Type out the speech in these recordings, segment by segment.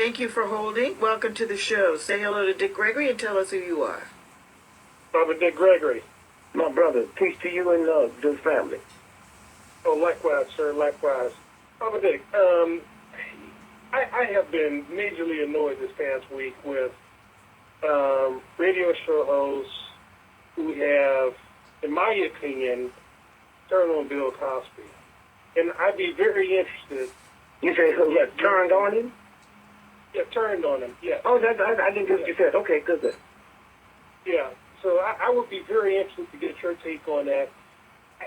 Thank you for holding. Welcome to the show. Say hello to Dick Gregory and tell us who you are. Brother Dick Gregory. My brother, peace to you and this family. Oh, likewise, sir, likewise. Brother Dick, I have been majorly annoyed this past week with radio show hosts who have, in my opinion, turned on Bill Cosby. And I'd be very interested. You say who turned on him? Yeah, turned on him, yeah. Oh, I didn't get what you said. Okay, good. Yeah, so I would be very interested to get your take on that.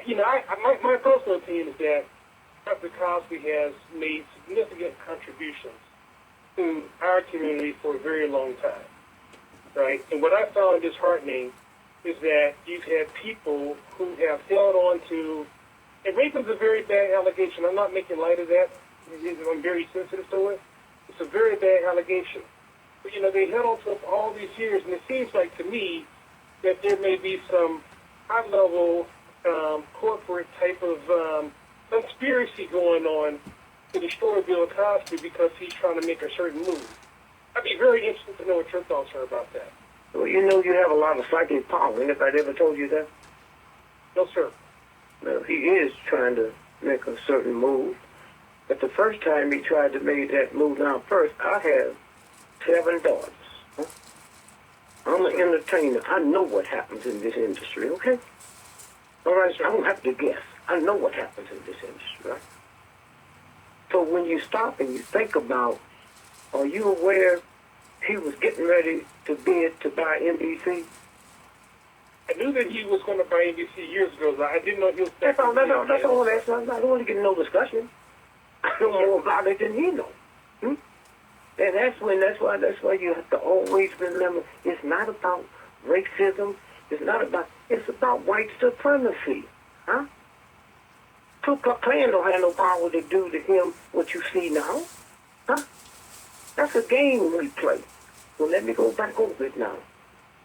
You know, my personal opinion is that Dr. Cosby has made significant contributions to our community for a very long time, right? And what I found disheartening is that you've had people who have held on to, and rape is a very bad allegation. I'm not making light of that. I'm very sensitive to it. It's a very bad allegation. But, you know, they held on to it for all these years, and it seems like to me that there may be some high-level corporate type of conspiracy going on to destroy Bill Cosby because he's trying to make a certain move. I'd be very interested to know what your thoughts are about that. Well, you know you have a lot of psychic power. Anybody ever told you that? No, sir. Well, he is trying to make a certain move. But the first time he tried to make that move, now first, I have 7 daughters. Huh? I'm an entertainer. I know what happens in this industry, okay? All right, so I don't have to guess. I know what happens in this industry, right? So when you stop and you think about, are you aware he was getting ready to bid to buy NBC? I knew that he was going to buy NBC years ago. But I didn't know he was... That's all. I don't want to get no discussion. I know more about it than he knows. And that's why you have to always remember, it's not about racism. It's about white supremacy. Huh? Ku Klux Klan don't have no power to do to him what you see now. Huh? That's a game we play. So let me go back over it now.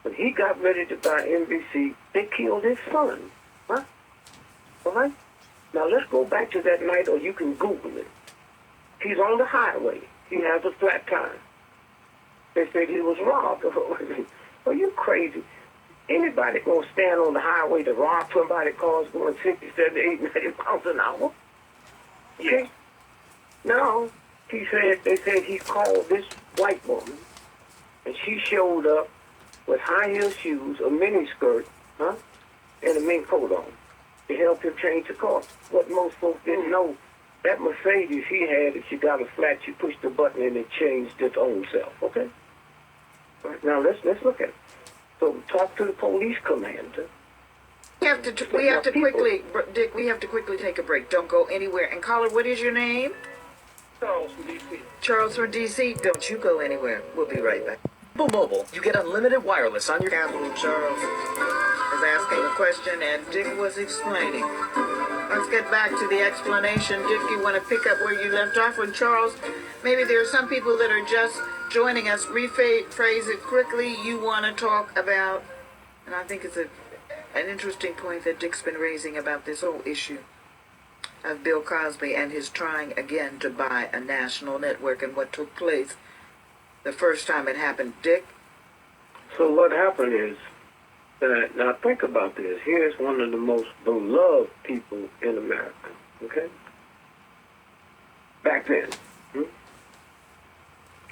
When he got ready to buy NBC, they killed his son. Huh? All right? Now let's go back to that night, or you can Google it. He's on the highway. He has a flat tire. They said he was robbed. Are you crazy? Anybody gonna stand on the highway to rob somebody's cars going 60, 70, 80, 90 miles an hour? Okay? Now, they said he called this white woman, and she showed up with high-heel shoes, a mini skirt, and a mink coat on to help him change the car. What most folks didn't know, that Mercedes he had, if you got a flat, you push the button and it changed its own self, okay? All right, now let's look at it. So talk to the police commander. We have to quickly take a break. Don't go anywhere. And caller, what is your name? Charles from D.C. Charles from D.C. Don't you go anywhere. We'll be right back. Mobile, you get unlimited wireless on your... Capital Charles was asking a question and Dick was explaining. Let's get back to the explanation. Dick, you want to pick up where you left off with Charles? Maybe there are some people that are just joining us. Rephrase it quickly. You want to talk about, and I think it's an interesting point that Dick's been raising about this whole issue of Bill Cosby and his trying again to buy a national network and what took place the first time it happened. Dick? So what happened is that, now think about this. Here's one of the most beloved people in America, okay? Back then.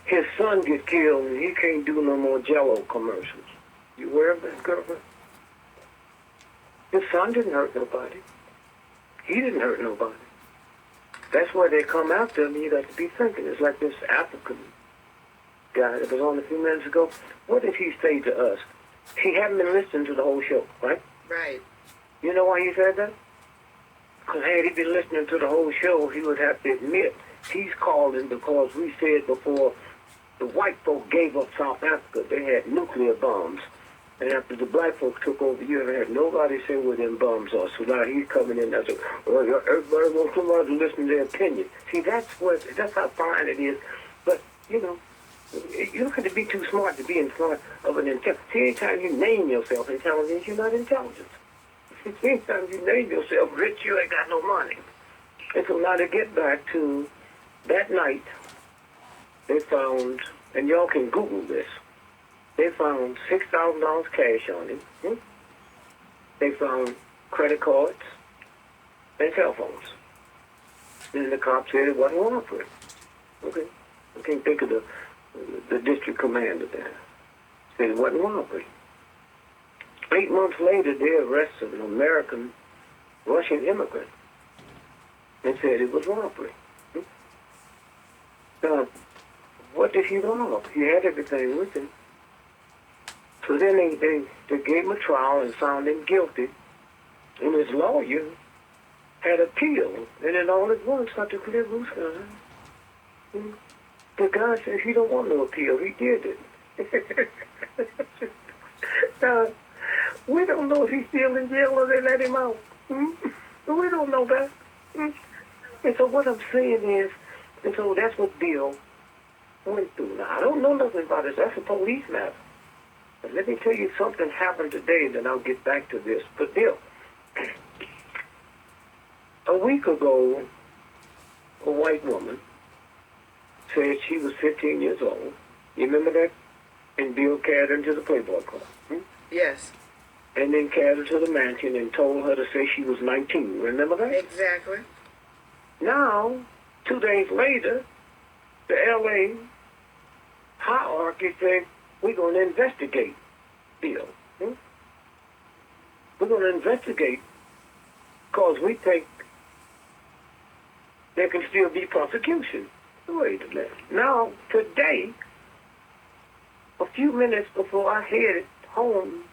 His son get killed and he can't do no more Jell-O commercials. You aware of that, girlfriend? His son didn't hurt nobody. He didn't hurt nobody. That's why they come after him. You got to be thinking. It's like this African guy that was on a few minutes ago. What did he say to us? He hadn't been listening to the whole show, right? Right. You know why he said that? Because had he been listening to the whole show, he would have to admit he's calling because we said before the white folk gave up South Africa, they had nuclear bombs. And after the black folks took over, you ever had nobody say where them bombs are. So now he's coming in as everybody wants somebody to listen to their opinion. See, that's how fine it is. But, you know, you don't have to be too smart to be in front of an intelligence. See, anytime you name yourself intelligence, you're not intelligent. Anytime you name yourself rich, you ain't got no money. And so now to get back to that night they found, and y'all can Google this, they found $6,000 cash on him. They found credit cards and cell phones. And the cop said it wasn't robbery. Okay. I can't think of the district commander there. Said it wasn't robbery. 8 months later, they arrested an American Russian immigrant and said it was robbery. Now, what did he rob? He had everything with him. So then they gave him a trial and found him guilty. And his lawyer had appealed. And then all at once, got to clear blue sky. The guy said he don't want no appeal. He did it. Now, we don't know if he's still in jail or they let him out. We don't know that. And so what I'm saying is, and so that's what Bill went through. Now, I don't know nothing about this. That's a police matter. But let me tell you something happened today, and then I'll get back to this. But Bill, a week ago, a white woman said she was 15 years old. You remember that? And Bill carried her into the Playboy Club. Yes. And then carried her to the mansion and told her to say she was 19. Remember that? Exactly. Now, 2 days later, the L.A. hierarchy said, we're going to investigate Bill. We're going to investigate because we think there can still be prosecution. Wait a minute. Now, today, a few minutes before I headed home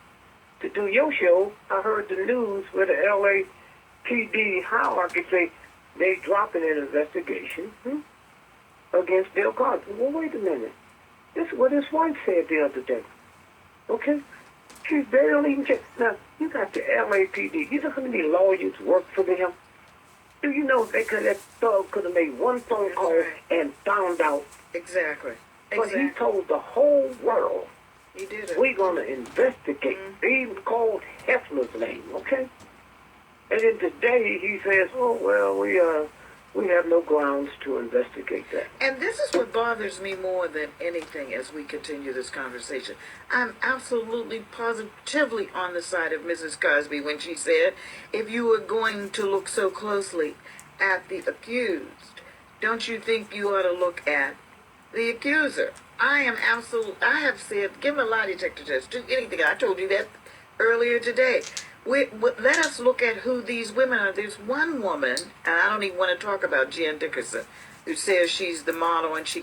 to do your show, I heard the news where the LAPD hierarchy say they dropping an investigation against Bill Cosby. Well, wait a minute. This is what his wife said the other day. Okay? They don't even check. Now, you got the LAPD. You know how many lawyers work for them? Do you know that thug could have made one phone call and found out? Exactly. But he told the whole world, he did it. We're going to investigate. They even called Heffler's name, okay? And then today he says, oh, well, we have no grounds to investigate that. And this is what bothers me more than anything as we continue this conversation. I'm absolutely positively on the side of Mrs. Cosby when she said, if you were going to look so closely at the accused, don't you think you ought to look at the accuser? I have said, give him a lie detector test, do anything. I told you that earlier today. Let us look at who these women are. There's one woman, and I don't even want to talk about Jen Dickerson, who says she's the model and she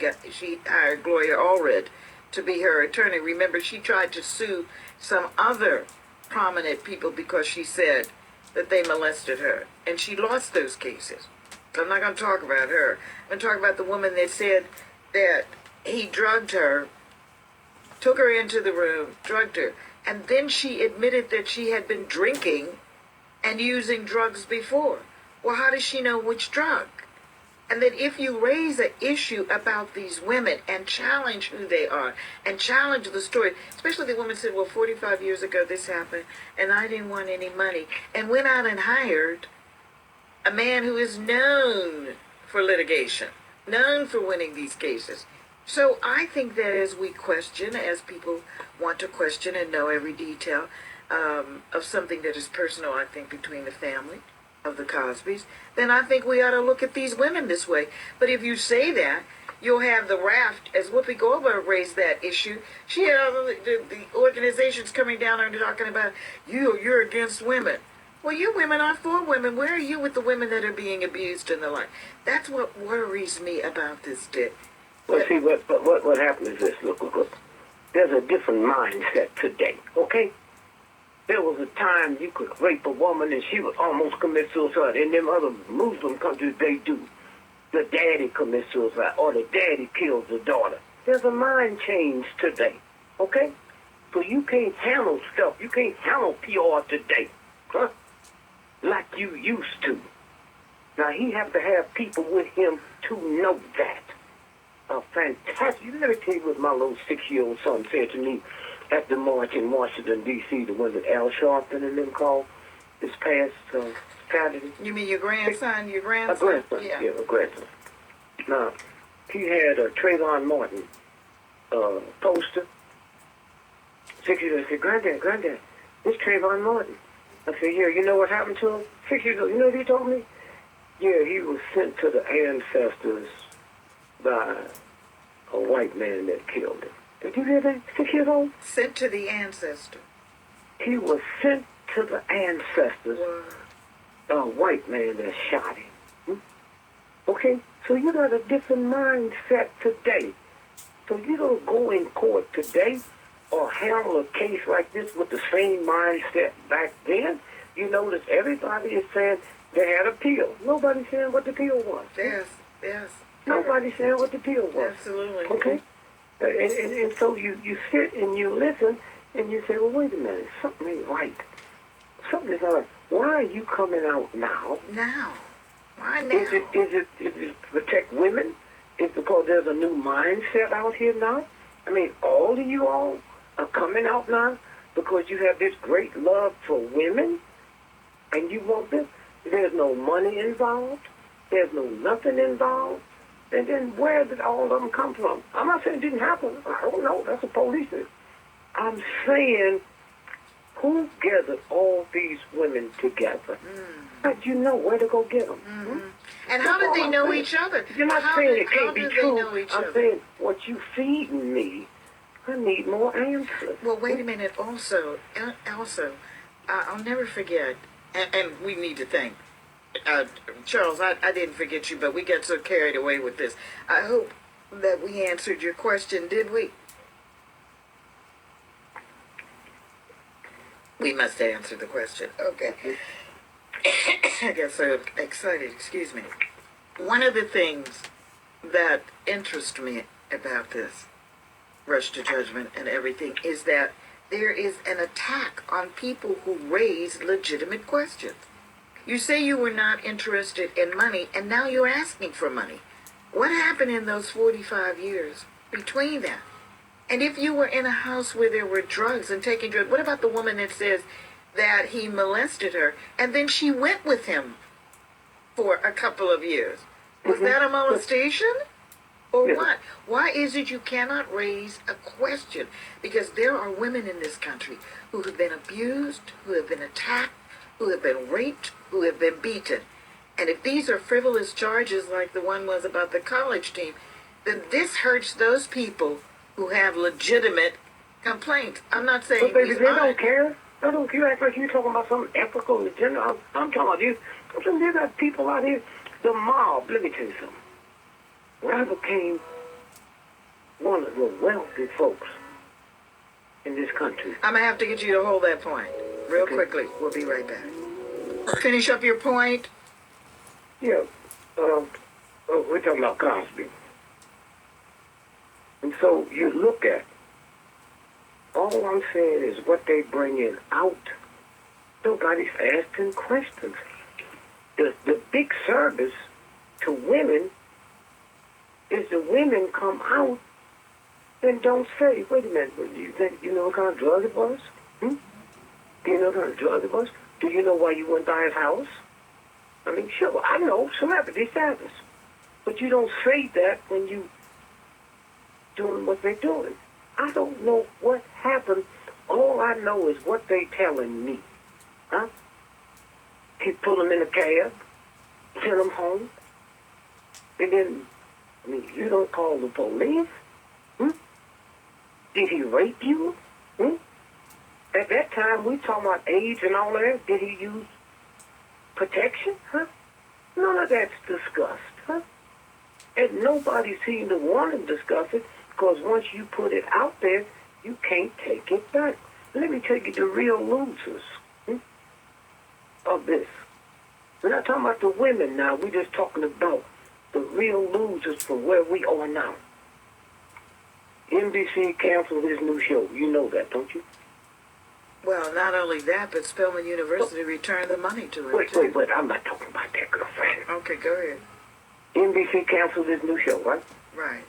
hired Gloria Allred to be her attorney. Remember, she tried to sue some other prominent people because she said that they molested her, and she lost those cases. So I'm not going to talk about her. I'm going to talk about the woman that said that he drugged her, took her into the room, drugged her, and then she admitted that she had been drinking and using drugs before. Well, how does she know which drug? And that if you raise an issue about these women and challenge who they are and challenge the story, especially the woman said, well, 45 years ago this happened and I didn't want any money, and went out and hired a man who is known for litigation, known for winning these cases. So I think that as we question, as people want to question and know every detail of something that is personal, I think, between the family of the Cosbys, then I think we ought to look at these women this way. But if you say that, you'll have the raft, as Whoopi Goldberg raised that issue. She had all the organizations coming down and talking about, you're against women. Well, you women are for women. Where are you with the women that are being abused and the like? That's what worries me about this, Dick. Well, see, what happened is this. Look. There's a different mindset today, okay? There was a time you could rape a woman and she would almost commit suicide. In them other Muslim countries, they do. The daddy commits suicide or the daddy kills the daughter. There's a mind change today, okay? So you can't handle stuff. You can't handle PR today, huh? Like you used to. Now, he have to have people with him to know that. Fantastic. Let me tell you what my little 6-year-old son said to me at the march in Washington, D.C., the one that Al Sharpton and them called this past Saturday. You mean your grandson? Your grandson? A grandson, yeah, a grandson. Now, he had a Trayvon Martin poster. 6 years old. I said, Granddad, this Trayvon Martin. I said, yeah, you know what happened to him? 6 years old. You know what he told me? Yeah, he was sent to the ancestors by a white man that killed him. Did you hear that? 6 years old? Sent to the ancestor. He was sent to the ancestors by a white man that shot him. Okay? So you got a different mindset today. So you don't go in court today or handle a case like this with the same mindset back then. You notice everybody is saying they had a appeal. Nobody's saying what the appeal was. Yes. Nobody's saying what the appeal was. Absolutely. Okay? And so you sit and you listen and you say, well, wait a minute, something ain't right. Something is not right. Why are you coming out now? Now. Why now? Is it to protect women? Is it because there's a new mindset out here now? I mean, all of you all are coming out now because you have this great love for women and you want this. There's no money involved. There's no nothing involved. And then where did all of them come from? I'm not saying it didn't happen. I don't know. That's a police thing. I'm saying who gathered all these women together? How do you know where to go get them? And how did they know each other? You're not saying it can't be true. I'm Other? saying what you feeding me, I need more answers. Well, wait a minute. Also, I'll never forget, and we need to thank Charles. I didn't forget you, but we got so carried away with this. I hope that we answered your question, did we? We must answer the question. Okay. I get so excited. Excuse me. One of the things that interests me about this rush to judgment and everything is that there is an attack on people who raise legitimate questions. You say you were not interested in money, and now you're asking for money. What happened in those 45 years between that? And if you were in a house where there were drugs and taking drugs, what about the woman that says that he molested her and then she went with him for a couple of years? Was that a molestation? Or what? Why is it you cannot raise a question? Because there are women in this country who have been abused, who have been attacked, who have been raped, who have been beaten. And if these are frivolous charges like the one was about the college team, then this hurts those people who have legitimate complaints. I'm not saying but baby, they don't care. They don't care. Act like you're talking about some ethical agenda. I'm talking about you. I'm saying there got people out here, the mob. Let me tell you something. When I became one of the wealthy folks in this country. I'm going to have to get you to hold that point real quickly. We'll be right back. Finish up your point. Yeah. We're talking about Cosby. And so you look at, all I'm saying is what they bring in out. Nobody's asking questions. The big service to women is the women come out and don't say, wait a minute, do you think you know what kind of drug it was? Do you know what kind of drug it was? Do you know why you went by his house? I mean, sure, I know, celebrity status. But you don't say that when you doing what they're doing. I don't know what happened. All I know is what they telling me. Huh? He put them in a cab, sent them home, and then, I mean, you don't call the police? Did he rape you? At that time, we talking about age and all that. Did he use protection? None of that's discussed. And nobody seemed to want to discuss it because once you put it out there, you can't take it back. Let me tell you the real losers of this. We're not talking about the women now. We're just talking about the real losers from where we are now. NBC canceled his new show. You know that, don't you? Well, not only that, but Spelman University returned the money to him. Wait. I'm not talking about that, girlfriend. Okay, go ahead. NBC canceled his new show, right? Right.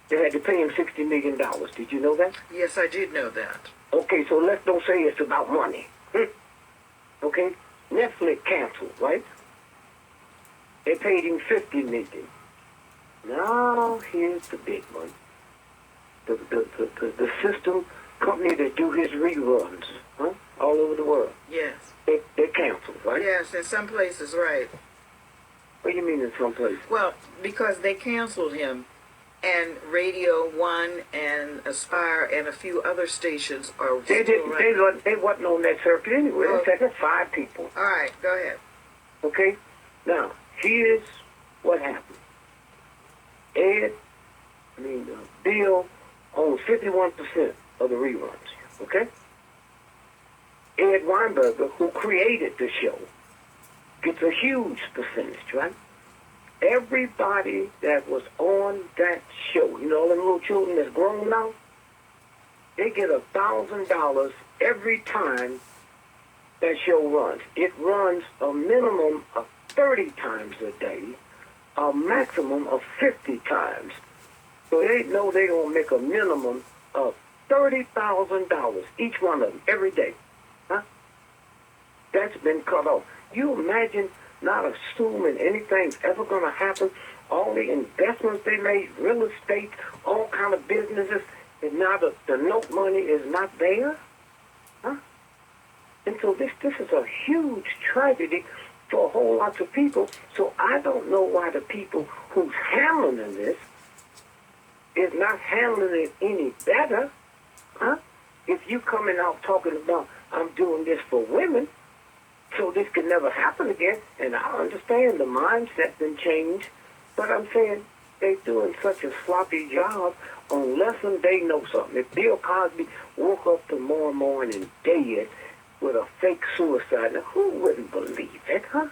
They had to pay him $60 million. Did you know that? Yes, I did know that. Okay, so let's don't say it's about money. Okay? Netflix canceled, right? They paid him $50 million. Now here's the big one. The system company that do his reruns, huh? All over the world. Yes. They canceled, right? Yes, in some places, right. What do you mean in some places? Well, because they canceled him, and Radio One and Aspire and a few other stations are They still didn't. running. They wasn't on that circuit anyway. Oh. They said 5 people. All right, go ahead. Okay. Now here's what happened. Bill owns 51% of the reruns. Okay. Ed Weinberger, who created the show, gets a huge percentage, right? Everybody that was on that show, you know, all them little children that's grown now, they get $1,000 every time that show runs. It runs a minimum of 30 times a day, a maximum of 50 times. So they know they're going to make a minimum of $30,000, each one of them, every day. Huh? That's been cut off. You imagine not assuming anything's ever going to happen. All the investments they made, real estate, all kind of businesses, and now the note money is not there. Huh? And so this is a huge tragedy for a whole lot of people. So I don't know why the people who's handling this is not handling it any better. Huh? If you coming out talking about, I'm doing this for women, so this could never happen again, and I understand the mindset been changed, but I'm saying they doing such a sloppy job unless they know something. If Bill Cosby woke up tomorrow morning dead with a fake suicide, now who wouldn't believe it, huh?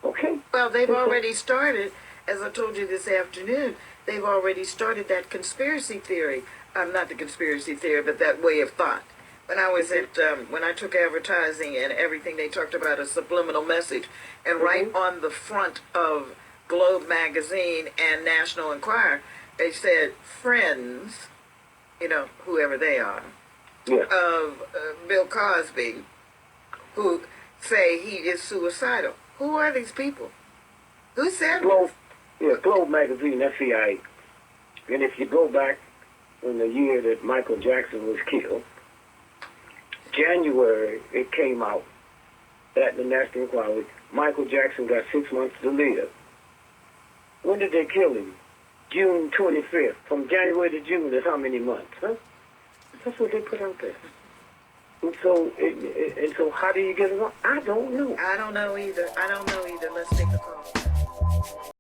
Okay? Well, they've already started, as I told you this afternoon, they've already started that conspiracy theory. Not the conspiracy theory, but that way of thought. When I was at, when I took advertising and everything, they talked about a subliminal message. And right on the front of Globe magazine and National Enquirer, they said, friends, you know, whoever they are, Yeah. of Bill Cosby, who say he is suicidal. Who are these people? Who said Globe, yeah, Globe magazine, that's CIA. And if you go back in the year that Michael Jackson was killed, January, it came out that the National Enquirer, Michael Jackson got 6 months to live. When did they kill him? June 25th. From January to June, that's how many months, huh? That's what they put out there. And so how do you get it on? I don't know. I don't know either. Let's take a call.